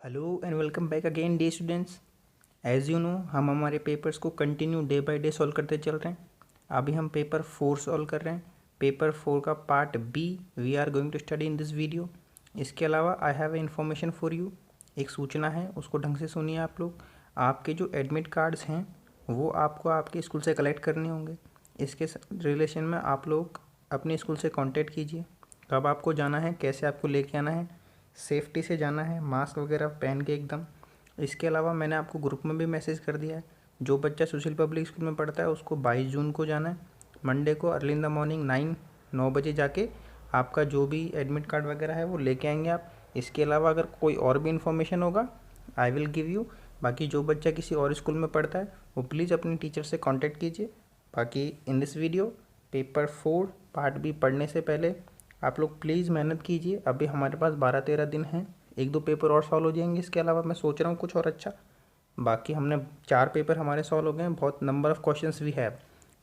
Hello and welcome back again day students. As you know हम हमारे papers को continue day by day solve करते चल रहे हैं। अभी हम पेपर 4 सॉल्व कर रहे हैं। पेपर 4 का part B we are going to study in this video. इसके अलावा I have a information for you. एक सूचना है, उसको ढंग से सुनिए आप लोग। आपके जो एडमिट कार्ड्स हैं वो आपको आपके स्कूल से कलेक्ट करने होंगे। इसके रिलेशन में आप लोग अपने स्कूल से कॉन्टेक्ट कीजिए। कब आपको जाना है, कैसे आपको लेके आना है, सेफ्टी से जाना है, मास्क वगैरह पहन के एकदम। इसके अलावा मैंने आपको ग्रुप में भी मैसेज कर दिया है। जो बच्चा सुशील पब्लिक स्कूल में पढ़ता है उसको 22 जून को जाना है, मंडे को अर्ली इन द मॉर्निंग 9 बजे जाके आपका जो भी एडमिट कार्ड वगैरह है वो लेके आएंगे आप। इसके अलावा अगर कोई और भी इन्फॉर्मेशन होगा आई विल गिव यू। बाकी जो बच्चा किसी और स्कूल में पढ़ता है वो प्लीज़ अपने टीचर से कॉन्टेक्ट कीजिए। बाकी in this video paper 4 part B पढ़ने से पहले आप लोग प्लीज़ मेहनत कीजिए। अभी हमारे पास 12-13 दिन हैं, 1-2 पेपर और सॉल्व हो जाएंगे। इसके अलावा मैं सोच रहा हूँ कुछ और अच्छा। बाकी हमने 4 पेपर हमारे सॉल्व हो गए हैं, बहुत number of questions we have.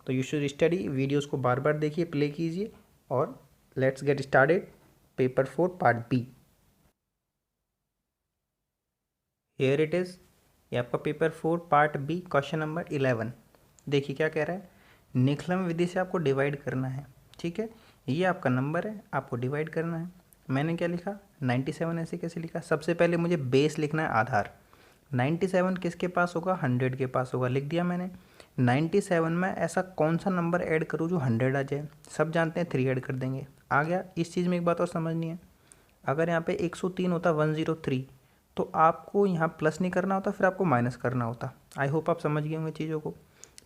तो यू शुड स्टडी, वीडियोज़ को बार बार देखिए, प्ले कीजिए और let's get started. Paper 4 part B, here it is. ये आपका paper 4 part B question number 11। देखिए क्या कह रहा है। निखलम विधि से आपको डिवाइड करना है। ठीक है, ये आपका नंबर है, आपको डिवाइड करना है। मैंने क्या लिखा 97। ऐसे कैसे लिखा? सबसे पहले मुझे बेस लिखना है, आधार। 97 किसके पास होगा? 100 के पास होगा, लिख दिया मैंने। 97 में ऐसा कौन सा नंबर ऐड करूँ जो 100 आ जाए? सब जानते हैं 3 ऐड कर देंगे, आ गया। इस चीज़ में एक बात और समझनी है, अगर यहाँ पे 103 होता 103 तो आपको यहाँ प्लस नहीं करना होता, फिर आपको माइनस करना होता। आई होप आप समझ गए होंगे चीज़ों को।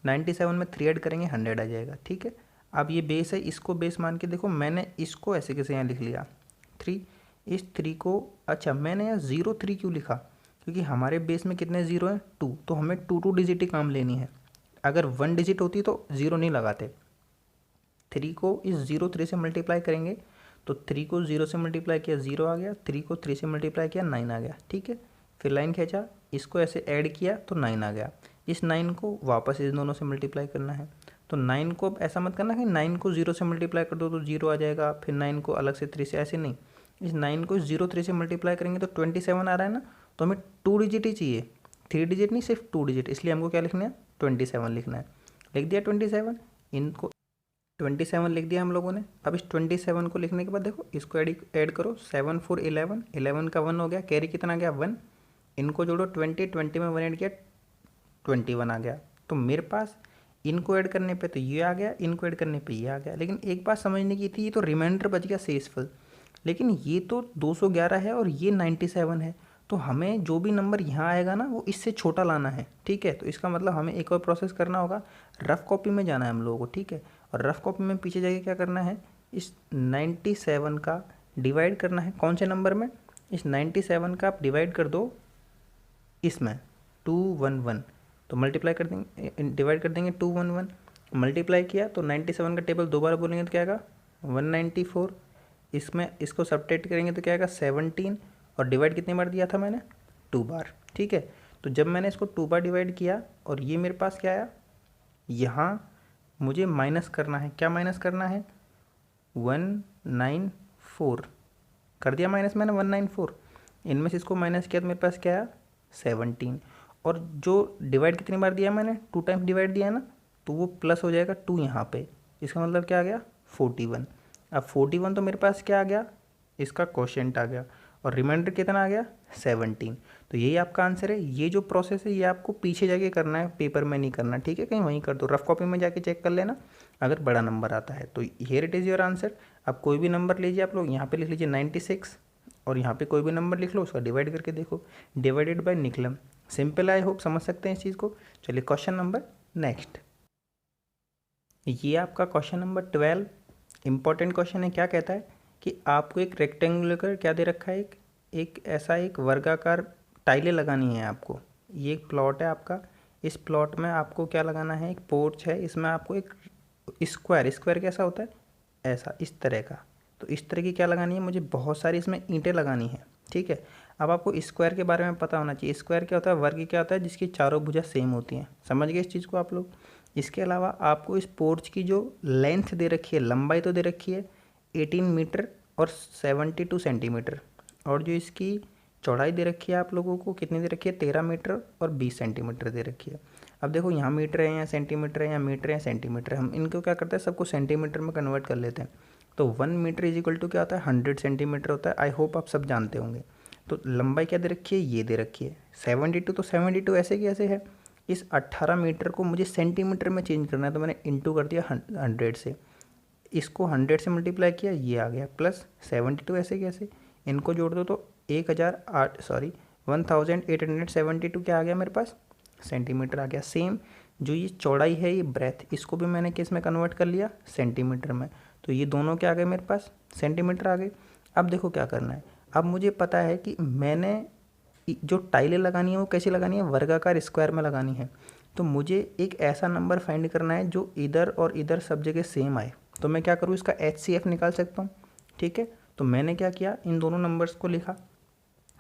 97 में 3 ऐड करेंगे 100 आ जाएगा। ठीक है, अब ये बेस है, इसको बेस मान के देखो। मैंने इसको ऐसे कैसे यहाँ लिख लिया 3, इस 3 को। अच्छा, मैंने यहाँ 03 क्यों लिखा? क्योंकि हमारे बेस में कितने ज़ीरो हैं? 2, तो हमें 2 डिजिट ही काम लेनी है। अगर 1 डिजिट होती तो ज़ीरो नहीं लगाते। 3 को इस 03 से मल्टीप्लाई करेंगे तो 3 को 0 से मल्टीप्लाई किया 0 आ गया, 3 को 3 से मल्टीप्लाई किया 9 आ गया। ठीक है, फिर लाइन खींचा, इसको ऐसे ऐड किया तो 9 आ गया। इस 9 को वापस इस दोनों से मल्टीप्लाई करना है। तो 9 को अब ऐसा मत करना कि 9 को 0 से मल्टीप्लाई कर दो तो 0 आ जाएगा, फिर 9 को अलग से 3 से, ऐसे नहीं। इस 9 को 03 से मल्टीप्लाई करेंगे तो 27 आ रहा है ना, तो हमें 2 डिजिट ही चाहिए, 3 डिजिट नहीं, सिर्फ 2 डिजिट। इसलिए हमको क्या लिखना है? 27 लिखना है। लिख दिया 27। इनको 27 लिख दिया हम लोगों ने। अब इस 27 को लिखने के बाद देखो, इसको ऐड करो, 7 4 11, 11 का 1 हो गया, कैरी कितना आ गया? 1। इनको जोड़ो 20 में 1 ऐड किया 21 आ गया। तो मेरे पास इनको ऐड करने पे तो ये आ गया, इनको ऐड करने पे ये आ गया। लेकिन एक बात समझने की थी, ये तो रिमाइंडर बच गया शेषफल, लेकिन ये तो 211 है और ये 97 है। तो हमें जो भी नंबर यहाँ आएगा ना वो इससे छोटा लाना है। ठीक है, तो इसका मतलब हमें एक और प्रोसेस करना होगा, रफ कॉपी में जाना है हम लोगों को। ठीक है, और रफ कॉपी में पीछे जाके क्या करना है, इस 97 का डिवाइड करना है। कौन से नंबर में? इस 97 का आप डिवाइड कर दो इसमें 211, तो मल्टीप्लाई कर देंगे, डिवाइड कर देंगे 211। मल्टीप्लाई किया तो 97 का टेबल दोबारा बोलेंगे तो क्या आएगा? 194। इसमें इसको सब्ट्रैक्ट करेंगे तो क्या आएगा? 17। और डिवाइड कितनी बार दिया था मैंने? 2 बार। ठीक है, तो जब मैंने इसको 2 बार डिवाइड किया और ये मेरे पास क्या आया, यहाँ मुझे माइनस करना है। क्या माइनस करना है? 194 कर दिया माइनस मैंने, 194। इनमें से इसको माइनस किया तो मेरे पास क्या आया? 17। और जो डिवाइड कितनी बार दिया मैंने? 2 टाइम्स डिवाइड दिया ना, तो वो प्लस हो जाएगा 2 यहाँ पे। इसका मतलब क्या आ गया? 41। अब 41 तो मेरे पास क्या आ गया? इसका क्वोशिएंट आ गया। और रिमाइंडर कितना आ गया? 17। तो यही आपका आंसर है। ये जो प्रोसेस है ये आपको पीछे जाके करना है, पेपर में नहीं करना। ठीक है, कहीं वहीं कर दो, रफ कॉपी में जाके चेक कर लेना अगर बड़ा नंबर आता है तो। Here it is your answer. अब कोई भी नंबर लीजिए आप लोग, यहाँ पे लिख लीजिए 96 और यहाँ पे कोई भी नंबर लिख लो, उसका डिवाइड करके देखो, डिवाइडेड बाय निकलम। सिंपल, आई होप समझ सकते हैं इस चीज़ को। चलिए क्वेश्चन नंबर नेक्स्ट। ये आपका क्वेश्चन नंबर 12 इंपॉर्टेंट क्वेश्चन है। क्या कहता है कि आपको एक रेक्टेंगुलर क्या दे रखा है, एक ऐसा एक वर्गाकार टाइलें लगानी है आपको। ये एक प्लॉट है आपका, इस प्लॉट में आपको क्या लगाना है? एक पोर्च है, इसमें आपको एक स्क्वायर कैसा होता है? ऐसा, इस तरह का। तो इस तरह की क्या लगानी है मुझे? बहुत सारी इसमें ईंटें लगानी है। ठीक है, अब आपको स्क्वायर के बारे में पता होना चाहिए। स्क्वायर क्या होता है? वर्ग क्या होता है? जिसकी चारों भुजा सेम होती हैं। समझ गए इस चीज़ को आप लोग? इसके अलावा आपको इस पोर्च की जो लेंथ दे रखी है, लंबाई तो दे रखी है 18 मीटर और 72 सेंटीमीटर, और जो इसकी चौड़ाई दे रखी है आप लोगों को कितनी दे रखी है, 13 मीटर और 20 सेंटीमीटर दे रखी है। अब देखो यहाँ मीटर है, यहाँ सेंटीमीटर है, यहाँ मीटर है, सेंटीमीटर है, हम इनको क्या करते हैं, सबको सेंटीमीटर में कन्वर्ट कर लेते हैं। तो 1 मीटर इज इक्वल टू क्या होता है, 100 सेंटीमीटर होता है। आई होप आप सब जानते होंगे। तो लंबाई क्या दे रखी है, ये दे रखी है 72। तो 72 ऐसे कैसे है, इस 18 मीटर को मुझे सेंटीमीटर में चेंज करना है, तो मैंने इंटू कर दिया 100 से, इसको 100 से मल्टीप्लाई किया, ये आ गया प्लस 72 ऐसे कैसे, इनको जोड़ दो तो 1872 क्या आ गया मेरे पास, सेंटीमीटर आ गया। सेम जो ये चौड़ाई है, ये ब्रेथ, इसको भी मैंने किस में कन्वर्ट कर लिया, सेंटीमीटर में। तो ये दोनों क्या आ गए मेरे पास, सेंटीमीटर आ गए। अब देखो क्या करना है, अब मुझे पता है कि मैंने जो टाइलें लगानी है वो कैसी लगानी है, वर्गाकार स्क्वायर में लगानी है। तो मुझे एक ऐसा नंबर फाइंड करना है जो इधर और इधर सब जगह सेम आए। तो मैं क्या करूँ, इसका HCF निकाल सकता हूँ। ठीक है, तो मैंने क्या किया, इन दोनों नंबर्स को लिखा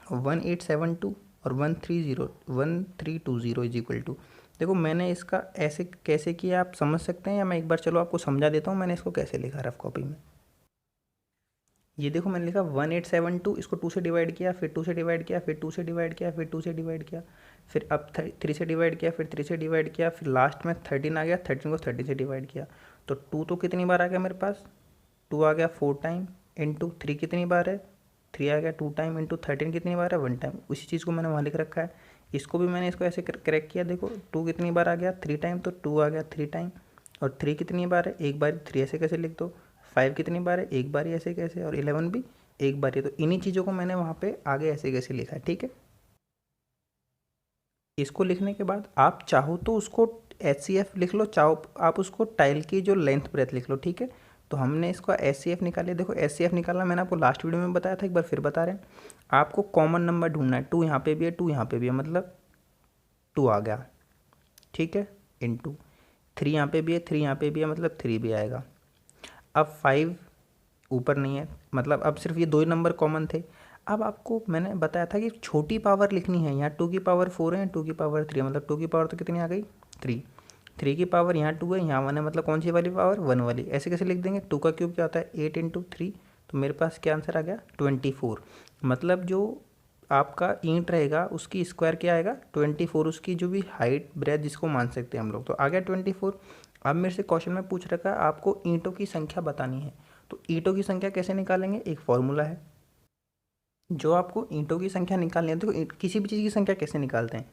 1872 और 1320 इज इक्वल टू। देखो मैंने इसका ऐसे कैसे किया आप समझ सकते हैं, या मैं एक बार चलो आपको समझा देता हूँ मैंने इसको कैसे लिखा रफ कॉपी में। ये देखो मैंने लिखा 1872, इसको 2 से डिवाइड किया, फिर 2 से डिवाइड किया, फिर 2 से डिवाइड किया, फिर 2 से डिवाइड किया, फिर अब 3 से डिवाइड किया, फिर 3 से डिवाइड किया, फिर लास्ट में 13 आ गया, 13 को 30 से डिवाइड किया। तो 2 तो कितनी बार आ गया मेरे पास, 2 आ गया 4 टाइम, इंटू 3 कितनी बार है, 3 आ गया 2 टाइम, इंटू 13 कितनी बार है, 1 टाइम। उसी चीज़ को मैंने वहाँ लिख रखा है। इसको भी मैंने इसको ऐसे करेक्ट किया, देखो 2 कितनी बार आ गया, 3 टाइम, तो 2 आ गया 3 टाइम, और 3 कितनी बार है, एक बार, 3 ऐसे कैसे लिख दो। 5 कितनी बार है, एक बार ही, ऐसे कैसे, और 11 भी एक बार ही। तो इन्हीं चीज़ों को मैंने वहाँ पे आगे ऐसे कैसे लिखा है। ठीक है, इसको लिखने के बाद आप चाहो तो उसको HCF लिख लो, चाहो आप उसको टाइल की जो लेंथ ब्रेथ लिख लो। ठीक है, तो हमने इसको HCF निकाले। देखो HCF निकालना मैंने आपको लास्ट वीडियो में बताया था, एक बार फिर बता रहे हैं। आपको कॉमन नंबर ढूंढना है, 2 यहाँ पे भी है, 2 यहाँ पे भी है, मतलब 2 आ गया। ठीक है, इंटू 3 यहाँ पे भी है, 3 यहाँ पे भी है, मतलब 3 भी आएगा। अब 5 ऊपर नहीं है, मतलब अब सिर्फ ये 2 ही नंबर कॉमन थे। अब आपको मैंने बताया था कि छोटी पावर लिखनी है, यहाँ 2 की पावर 4 है, 2 की पावर 3 है, मतलब 2 की पावर तो कितनी आ गई, 3। 3 की पावर यहाँ 2 है, यहाँ 1 है, मतलब कौन सी वाली पावर, 1 वाली। ऐसे कैसे लिख देंगे, 2 का क्यूब क्या होता है, 8 इंटू 3, तो मेरे पास क्या आंसर आ गया, 24। मतलब जो आपका ईंट रहेगा उसकी स्क्वायर क्या आएगा, 24, उसकी जो भी हाइट ब्रेथ जिसको मान सकते हैं हम लोग, तो आ गया 24। अब मेरे से क्वेश्चन में पूछ रखा है आपको ईंटों की संख्या बतानी है। तो ईंटों की संख्या कैसे निकालेंगे, एक फॉर्मूला है। जो आपको ईंटों की संख्या निकालनी है, देखो किसी भी चीज़ की संख्या कैसे निकालते हैं,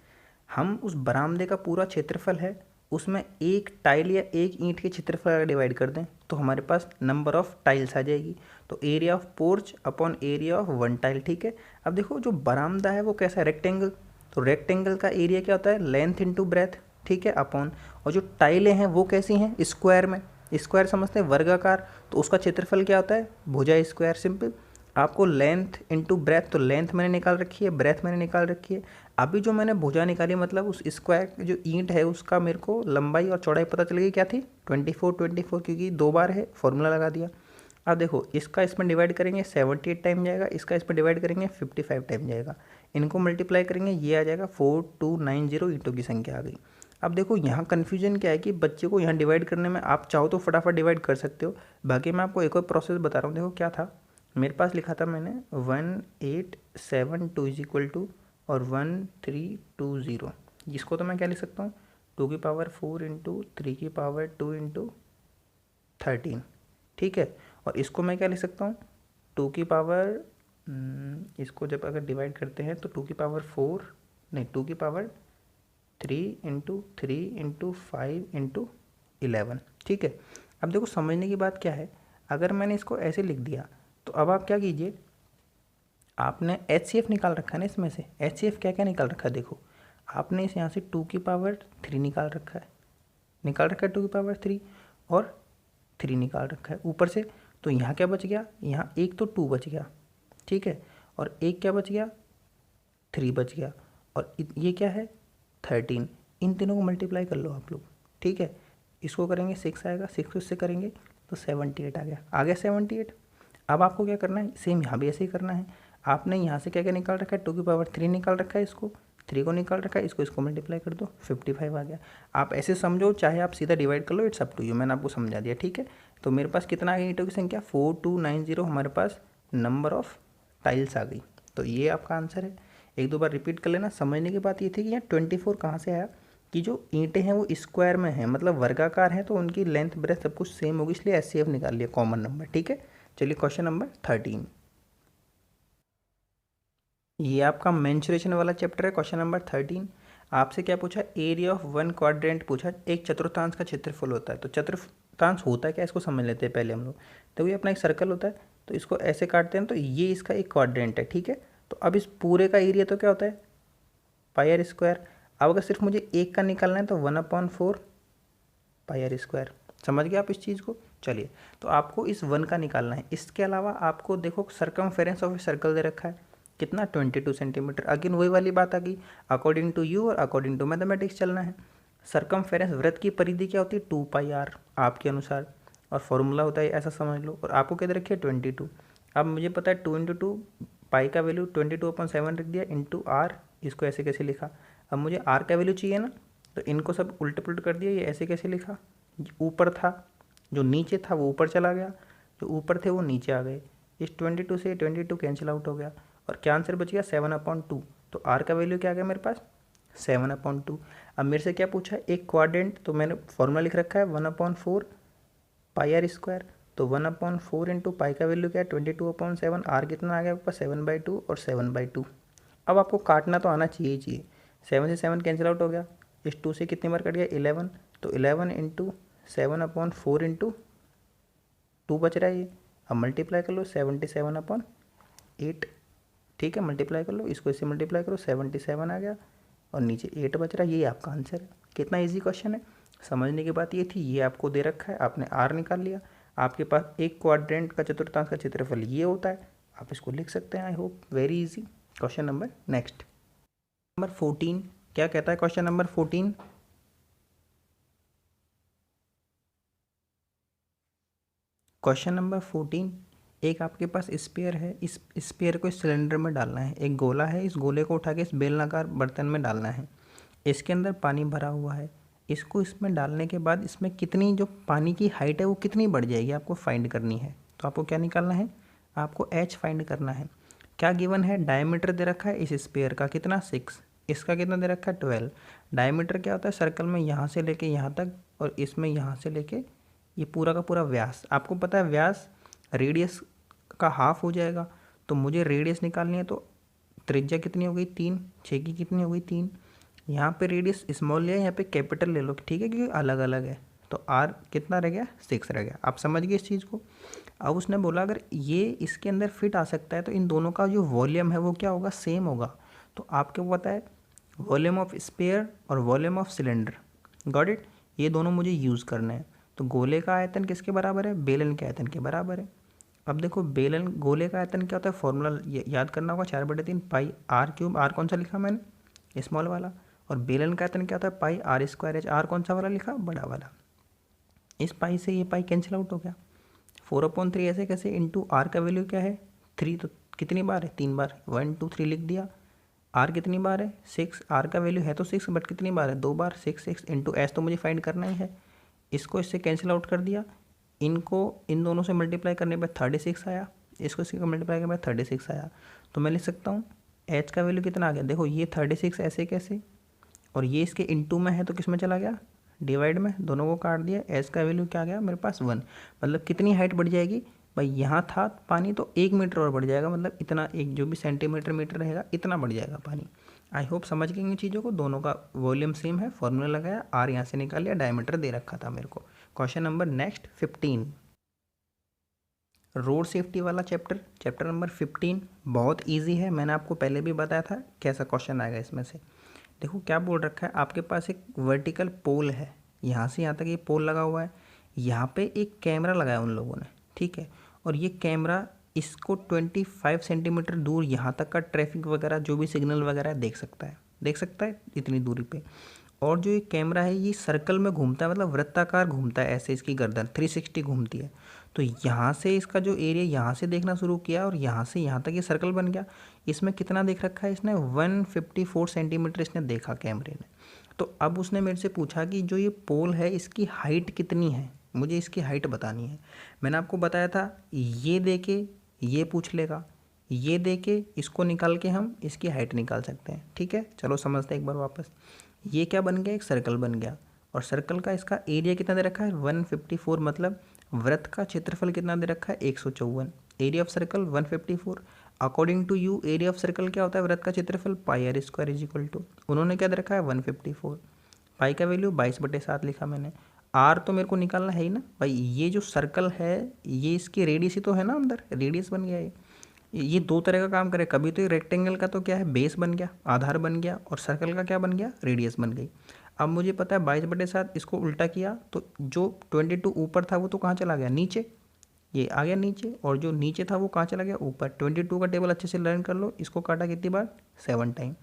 हम उस बरामदे का पूरा क्षेत्रफल है, उसमें एक टाइल या एक ईंट के क्षेत्रफल अगर डिवाइड कर दें तो हमारे पास नंबर ऑफ टाइल्स आ जाएगी। तो area of porch upon area of 1 tile. ठीक है, अब देखो जो बरामदा है वो कैसा है, रेक्टेंगल, तो रेक्टेंगल का एरिया क्या होता है, लेंथ इंटू ब्रेथ। ठीक है, अपॉन, और जो टाइलें हैं वो कैसी हैं, स्क्वायर में, स्क्वायर समझते हैं वर्गाकार, तो उसका क्षेत्रफल क्या होता है, भुजा स्क्वायर। सिंपल, आपको लेंथ इंटू ब्रेथ, तो लेंथ मैंने निकाल रखी है, ब्रेथ मैंने निकाल रखी है। अभी जो मैंने भुजा निकाली, मतलब उस स्क्वायर जो ईंट है उसका मेरे को लंबाई और चौड़ाई पता चल गई, क्या थी, 24, क्योंकि 2 बार है, फॉर्मूला लगा दिया। अब देखो इसका इसमें डिवाइड करेंगे 78 टाइम जाएगा, इसका इसमें डिवाइड करेंगे 55 टाइम जाएगा, इनको मल्टीप्लाई करेंगे, ये आ जाएगा 4290 ईंटों की संख्या आ गई। अब देखो यहाँ कन्फ्यूजन क्या है कि बच्चे को यहाँ डिवाइड करने में, आप चाहो तो फटाफट डिवाइड कर सकते हो, बाकी मैं आपको एक और प्रोसेस बता रहा हूँ। देखो क्या था, मेरे पास लिखा था मैंने 1872 इज इक्वल टू और 1320, जिसको तो मैं क्या लिख सकता हूँ, 2 की पावर 4 इंटू 3 की पावर 2 इंटू 13। ठीक है, और इसको मैं क्या लिख सकता हूँ, 2 की पावर, इसको जब अगर डिवाइड करते हैं तो 2 की पावर 4 नहीं, 2 की पावर 3 इंटू 5 इंटू 11। ठीक है, अब देखो समझने की बात क्या है, अगर मैंने इसको ऐसे लिख दिया तो अब आप क्या कीजिए, आपने HCF निकाल रखा है ना, इसमें से HCF क्या क्या निकाल रखा है, देखो आपने इस यहाँ से 2 की पावर 3 निकाल रखा है, 2 की पावर 3 और 3 निकाल रखा है ऊपर से। तो यहाँ क्या बच गया, यहाँ एक तो 2 बच गया, ठीक है, और एक क्या बच गया, 3 बच गया, और ये क्या है, 13। इन तीनों को मल्टीप्लाई कर लो आप लोग। ठीक है, इसको करेंगे 6 आएगा, 6 को इससे करेंगे तो 78 आ गया 78। अब आपको क्या करना है, सेम यहाँ भी ऐसे ही करना है। आपने यहाँ से क्या क्या निकाल रखा है, 2 की पावर 3 निकाल रखा है, इसको 3 को निकाल रखा है, इसको मल्टीप्लाई कर दो, 55 आ गया। आप ऐसे समझो, चाहे आप सीधा डिवाइड कर लो, इट्स अप टू यू, मैंने आपको समझा दिया। ठीक है, तो मेरे पास कितना आ गया ईंटों की संख्या, 4290 हमारे पास नंबर ऑफ टाइल्स आ गई। तो ये आपका आंसर है। एक दो बार रिपीट कर लेना। समझने की बात ये थी कि यहाँ 24 कहाँ से आया कि जो ईंटें हैं वो स्क्वायर में हैं, मतलब वर्गाकार हैं, तो उनकी लेंथ ब्रेथ सब कुछ सेम होगी, इसलिए एचसीएफ निकाल लिया कॉमन नंबर। ठीक है, चलिए क्वेश्चन नंबर 13। ये आपका मेंसुरेशन वाला चैप्टर है। क्वेश्चन नंबर 13 आपसे क्या पूछा, एरिया ऑफ वन क्वाड्रेंट पूछा। एक चतुर्थांश का क्षेत्रफल होता है। तो चतुर्थांश होता है क्या, इसको समझ लेते हैं पहले हम लोग। तो ये अपना एक सर्कल होता है, तो इसको ऐसे काटते हैं, तो ये इसका एक क्वाड्रेंट है। ठीक है, तो अब इस पूरे का एरिया तो क्या होता है, पाई आर स्क्वायर। अब अगर सिर्फ मुझे एक का निकालना है तो 1/4 पाई आर स्क्वायर। समझ गए आप इस चीज़ को। चलिए, तो आपको इस 1 का निकालना है। इसके अलावा आपको देखो सरकमफेरेंस ऑफ ए सर्कल दे रखा है, कितना 22 सेंटीमीटर। अगेन वही वाली बात आ गई, अकॉर्डिंग टू यू और अकॉर्डिंग टू मैथमेटिक्स चलना है। सरकमफेरेंस वृत्त की परिधि क्या होती है, 2πr आपके अनुसार, और फॉर्मूला होता है ऐसा समझ लो। और आपको क्या दे रखी है, 22। अब मुझे पता है 2 × 2 पाई का वैल्यू 22/7 रख दिया, इंटू आर, इसको ऐसे कैसे लिखा। अब मुझे आर का वैल्यू चाहिए ना, तो इनको सब उल्टे पुलट कर दिया, ये ऐसे कैसे लिखा, ऊपर था जो नीचे था वो ऊपर चला गया, जो ऊपर थे वो नीचे आ गए। इस 22 से 22 कैंसिल आउट हो गया, और क्या आंसर बच गया, 7/2। तो आर का वैल्यू क्या आ गया मेरे पास, 7/2। अब मेरे से क्या पूछा, एक क्वाड्रेंट, तो मैंने फॉर्मूला लिख रखा है 1/4 पाई आर स्क्वायर। तो 1/4 इंटू पाई का वैल्यू क्या है, 22/7। आर कितना आ गया आपके पास, 7/2 और 7/2। अब आपको काटना तो आना चाहिए ही चाहिए। 7 से 7 कैंसिल आउट हो गया, इस 2 से कितनी बार कट गया, 11। तो 11 इंटू 7/4 इंटू 2 बच रहा है ये। अब मल्टीप्लाई कर लो, 77/8। ठीक है, मल्टीप्लाई कर लो, इसको इससे मल्टीप्लाई करो, 77 आ गया, और नीचे 8 बच रहा है। ये आपका आंसर है। कितना इजी क्वेश्चन है। समझने की बात ये थी, ये आपको दे रखा है, आपने आर निकाल लिया। आपके पास एक क्वाड्रेंट का चतुर्थांश का क्षेत्रफल ये होता है, आप इसको लिख सकते हैं। I hope very easy. Question number next, number 14 क्या कहता है, क्वेश्चन नंबर 14, क्वेश्चन नंबर 14, एक आपके पास स्पेयर है, इस स्पेयर को इस सिलेंडर में डालना है। एक गोला है, इस गोले को उठा के इस बेलनाकार बर्तन में डालना है। इसके अंदर पानी भरा हुआ है। इसको इसमें डालने के बाद इसमें कितनी जो पानी की हाइट है वो कितनी बढ़ जाएगी, आपको फाइंड करनी है। तो आपको क्या निकालना है, आपको एच फाइंड करना है। क्या गिवन है, डायमीटर दे रखा है इस स्पेयर का कितना, 6। इसका कितना दे रखा है, 12। डायमीटर क्या होता है, सर्कल में यहाँ से लेके यहाँ तक, और इसमें यहाँ से लेके ये पूरा का पूरा व्यास। आपको पता है व्यास रेडियस का हाफ हो जाएगा, तो मुझे रेडियस निकालनी है। तो त्रिज्या कितनी हो गई, 3। 6 की कितनी हो गई, 3। यहाँ पे रेडियस स्मॉल लिया, यहाँ पे कैपिटल ले लो, ठीक है, क्योंकि अलग अलग है। तो आर कितना रह गया, 6 रह गया। आप समझ गए इस चीज़ को। अब उसने बोला अगर ये इसके अंदर फिट आ सकता है तो इन दोनों का जो वॉल्यूम है वो क्या होगा, सेम होगा। तो आपको पता है वॉल्यूम ऑफ स्पेयर और volume of cylinder, got it, ये दोनों मुझे यूज़ करने हैं। तो गोले का आयतन किसके बराबर है, बेलन के आयतन के बराबर है। अब देखो बेलन गोले का आयतन क्या होता है, फॉर्मूला याद करना होगा, 4/3 पाई आर क्यूब। आर कौन सा लिखा मैंने, स्मॉल वाला। और बेलन का आयतन क्या होता है, पाई आर स्क्वायर एच। आर कौन सा वाला लिखा, बड़ा वाला। इस पाई से ये पाई कैंसिल आउट हो गया, 4/3 ऐसे कैसे, इंटू आर का वैल्यू क्या है, 3। तो कितनी बार है, 3 बार, 1 2 3 लिख दिया। आर कितनी बार है, 6। आर का वैल्यू है तो 6, बट कितनी बार है, 2 बार। 6 इंटू एस तो मुझे फाइंड करना ही है। इसको इससे कैंसिल आउट कर दिया, इनको इन दोनों से मल्टीप्लाई करने पर 36 आया, इसको इसके मल्टीप्लाई करने पर 36 आया। तो मैं लिख सकता हूँ एच का वैल्यू कितना आ गया, देखो ये 36 ऐसे कैसे, और ये इसके इनटू में है तो किस में चला गया, डिवाइड में, दोनों को काट दिया। एच का वैल्यू क्या आ गया मेरे पास, 1। मतलब कितनी हाइट बढ़ जाएगी भाई, यहाँ था पानी तो 1 मीटर और बढ़ जाएगा, मतलब इतना, एक जो भी सेंटीमीटर मीटर रहेगा इतना बढ़ जाएगा पानी। आई होप समझ गए इन चीज़ों को। दोनों का वॉल्यूम सेम है, फॉर्मूला लगाया, आर यहाँ से निकाल लिया, डायमीटर दे रखा था मेरे को। Question number next 15, road safety वाला चैप्टर, चैप्टर नंबर 15 बहुत इजी है। मैंने आपको पहले भी बताया था कैसा क्वेश्चन आएगा इसमें से। देखो क्या बोल रखा है, आपके पास एक वर्टिकल पोल है, यहाँ से यहाँ तक ये पोल लगा हुआ है। यहाँ पे एक कैमरा लगाया उन लोगों ने, ठीक है, और ये कैमरा इसको 25 सेंटीमीटर दूर यहाँ तक का ट्रैफिक वगैरह जो भी सिग्नल वगैरह देख सकता है, देख सकता है इतनी दूरी पे। और जो ये कैमरा है ये सर्कल में घूमता है, मतलब वृत्ताकार घूमता है, ऐसे इसकी गर्दन 360 घूमती है। तो यहाँ से इसका जो एरिया यहाँ से देखना शुरू किया और यहाँ से यहाँ तक ये सर्कल बन गया। इसमें कितना देख रखा है इसने, 154 सेंटीमीटर इसने देखा कैमरे ने। तो अब उसने मेरे से पूछा कि जो ये पोल है इसकी हाइट कितनी है, मुझे इसकी हाइट बतानी है। मैंने आपको बताया था ये दे के ये पूछ लेगा, ये दे के इसको निकाल के हम इसकी हाइट निकाल सकते हैं। ठीक है, चलो समझते हैं एक बार वापस। ये क्या बन गया, एक सर्कल बन गया, और सर्कल का इसका एरिया कितना दे रखा है 154, मतलब वृत्त का क्षेत्रफल कितना दे रखा है 154। Area of circle 154। According to you area of circle क्या होता है, वृत्त का क्षेत्रफल pi r square is equal to, उन्होंने क्या दे रखा है 154। पाई का वैल्यू 22/7 लिखा मैंने। आर तो मेरे को निकालना है ही ना भाई, ये जो सर्कल है ये इसकी रेडियस ही तो है ना, अंदर रेडियस बन गया ये दो तरह का काम करे। कभी तो ये रेक्टेंगल का तो क्या है बेस बन गया, आधार बन गया, और सर्कल का क्या बन गया, रेडियस बन गई। अब मुझे पता है 22/7, इसको उल्टा किया तो जो 22 ऊपर था वो तो कहाँ चला गया, नीचे, ये आ गया नीचे, और जो नीचे था वो कहाँ चला गया, ऊपर। 22 का टेबल अच्छे से लर्न कर लो, इसको काटा कितनी बार, 7 टाइम।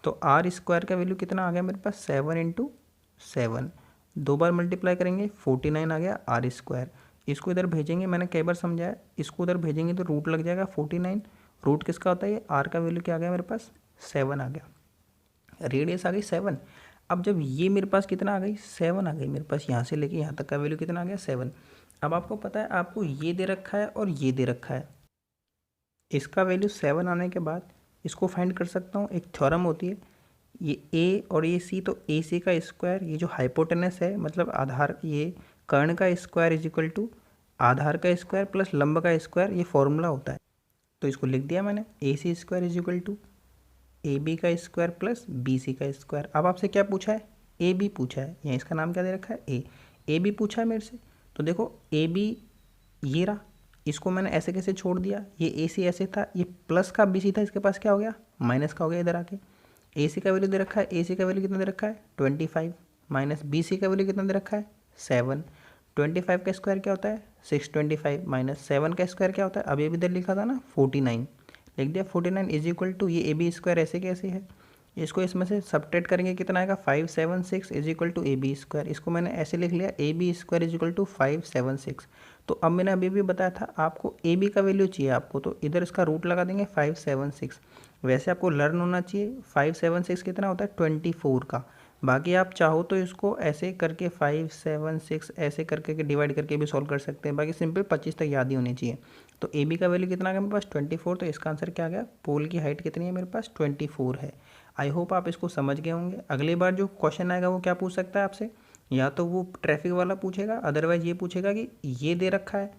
तो आर स्क्वायर का वैल्यू कितना आ गया मेरे पास, 7 × 7, 2 बार मल्टीप्लाई करेंगे 49 आ गया आर स्क्वायर। इसको इधर भेजेंगे, मैंने कई बार समझाया, इसको उधर भेजेंगे तो रूट लग जाएगा 49। रूट किसका होता है, आर का वैल्यू क्या आ गया मेरे पास, 7 आ गया, रेडियस आ गई 7। अब जब ये मेरे पास कितना आ गई, 7 आ गई मेरे पास, यहाँ से लेके यहाँ तक का वैल्यू कितना आ गया, 7। अब आपको पता है आपको ये दे रखा है और ये दे रखा है, इसका वैल्यू 7 आने के बाद इसको फाइंड कर सकता हूँ। एक थ्योरम होती है, ये ए और ये सी, तो ए सी का स्क्वायर, ये जो हाइपोटेनस है मतलब आधार, ये कर्ण का स्क्वायर इज इक्वल टू आधार का स्क्वायर प्लस लंब का स्क्वायर, ये फॉर्मूला होता है। तो इसको लिख दिया मैंने, A C square is equal to A B का स्क्वायर प्लस बी सी का स्क्वायर। अब आपसे क्या पूछा है, ए बी पूछा है, यहाँ इसका नाम क्या दे रखा है ए बी पूछा है मेरे से। तो देखो ए बी ये रहा, इसको मैंने ऐसे कैसे छोड़ दिया, ये ए सी ऐसे था, ये प्लस का बी सी था, इसके पास क्या हो गया, माइनस का हो गया इधर आके। ए सी का वैल्यू दे रखा है, ए सी का वैल्यू कितना दे रखा है 25, माइनस बी सी का वैल्यू कितना दे रखा है 7। 25 का स्क्वायर क्या होता है 625, माइनस 7 का स्क्वायर क्या होता है, अभी अभी इधर लिखा था ना 49, लिख दिया 49 इज इक्वल टू, ये ए बी स्क्वायर ऐसे कैसे है, इसको इसमें से सब्ट्रैक्ट करेंगे कितना आएगा 576 is equal to A B square. इसको मैंने ऐसे लिख लिया A B square is equal to 576। तो अब मैंने अभी भी बताया था आपको ए बी का वैल्यू चाहिए आपको, तो इधर इसका रूट लगा देंगे 576। वैसे आपको लर्न होना चाहिए 576 कितना होता है 24 का। बाकी आप चाहो तो इसको ऐसे करके 576 ऐसे करके डिवाइड करके भी सॉल्व कर सकते हैं, बाकी सिंपल 25 तक याद ही होनी चाहिए। तो ए बी का वैल्यू कितना आ गया मेरे पास 24, तो इसका आंसर क्या आ गया, पोल की हाइट कितनी है मेरे पास 24 है। आई होप आप इसको समझ गए होंगे। अगली बार जो क्वेश्चन आएगा वो क्या पूछ सकता है आपसे, या तो वो ट्रैफिक वाला पूछेगा, अदरवाइज ये पूछेगा कि ये दे रखा है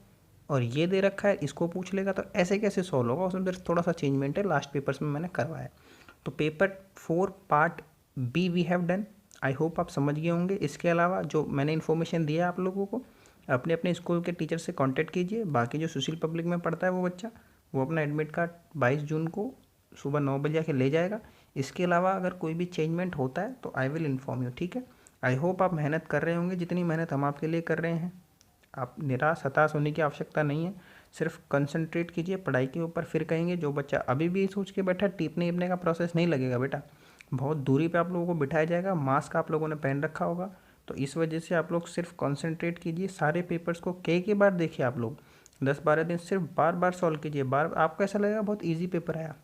और ये दे रखा है, इसको पूछ लेगा। तो ऐसे कैसे सॉल्व होगा, उसमें थोड़ा सा चेंजमेंट है, लास्ट पेपर्स में मैंने करवाया। तो paper 4 part B we have done. I hope आप समझ गए होंगे। इसके अलावा जो मैंने इन्फॉर्मेशन दिया आप लोगों को, अपने अपने स्कूल के टीचर से कांटेक्ट कीजिए। बाकी जो सुशील पब्लिक में पढ़ता है वो बच्चा, वो अपना एडमिट कार्ड 22 जून को सुबह 9 बजे आके ले जाएगा। इसके अलावा अगर कोई भी चेंजमेंट होता है तो आई विल इन्फॉर्म यू, ठीक है। आई होप आप मेहनत कर रहे होंगे जितनी मेहनत हम आपके लिए कर रहे हैं। आप निराश हताश होने की आवश्यकता नहीं है, सिर्फ कंसंट्रेट कीजिए पढ़ाई के ऊपर। फिर कहेंगे जो बच्चा अभी भी सोच के बैठा टीपने ईपने का प्रोसेस नहीं लगेगा बेटा, बहुत दूरी पे आप लोगों को बिठाया जाएगा, मास्क आप लोगों ने पहन रखा होगा। तो इस वजह से आप लोग सिर्फ कंसंट्रेट कीजिए, सारे पेपर्स को कई बार देखिए आप लोग, 10-12 दिन सिर्फ बार बार सॉल्व कीजिए, बार आपको ऐसा लगेगा बहुत ईजी पेपर आया,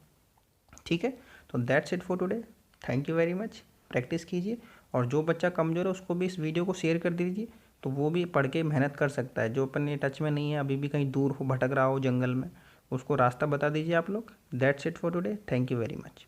ठीक है। तो that's it for today, thank you very much. Practice कीजिए, और जो बच्चा कमज़ोर है उसको भी इस वीडियो को शेयर कर दीजिए, तो वो भी पढ़ के मेहनत कर सकता है। जो अपने टच में नहीं है, अभी भी कहीं दूर हो, भटक रहा हो जंगल में, उसको रास्ता बता दीजिए आप लोग। That's it for today, thank you very much.